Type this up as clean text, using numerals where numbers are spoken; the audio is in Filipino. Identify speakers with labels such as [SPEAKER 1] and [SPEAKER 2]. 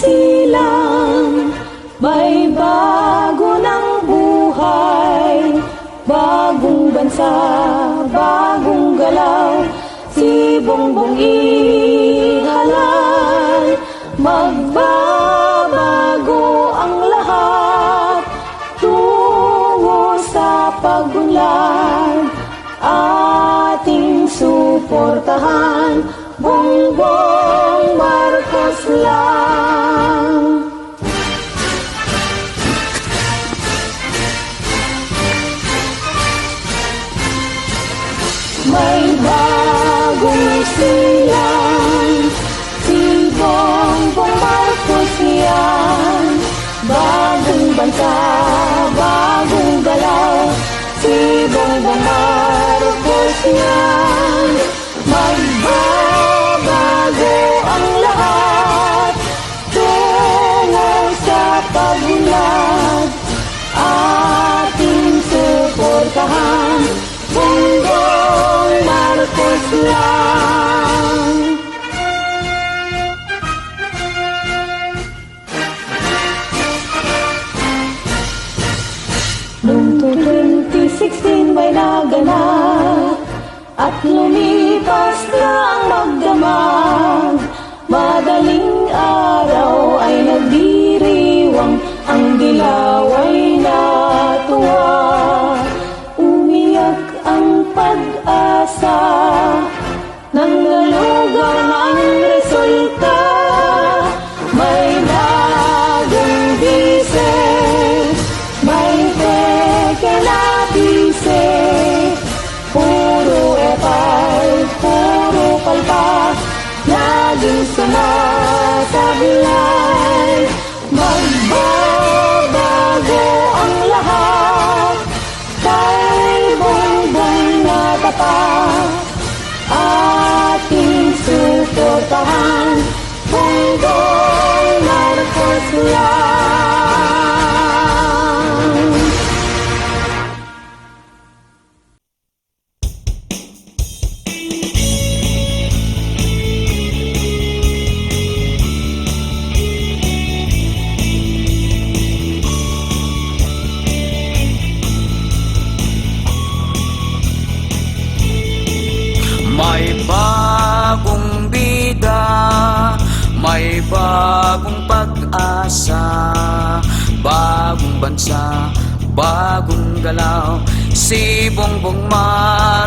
[SPEAKER 1] silang, may bago ng buhay. Bagong bansa, bagong galaw, si Bongbong ihalal. Magbabago ang lahat tungo sa pag-unlad. Ating suportahan, Bongbong Marcos lang. May bagong silang, si Bongbong Marcos yan. Bagong bansa, bagong galaw, si Bongbong Marcos yan. Magbabago ang lahat tungo sa pag-unlad. Ating suportahan, Bongbong Marcos lang. Noong 2016 may naganap at lumipas na ang magdamag. Madaling araw ay nagdiriwang, ang dilaw ay natuwa. Umiyak ang pag-asa, nangalugaw ang resulta. May bagong bise, may peke na bise. Puro epal, puro palpak, laging sumasablay. Magbabago ang lahat, kay Bongbong na tapat. Ating suportahan, Bongbong Marcos lang.
[SPEAKER 2] May bagong bida, may bagong pag-asa. Bagong bansa, bagong galaw, si Bongbong Marcos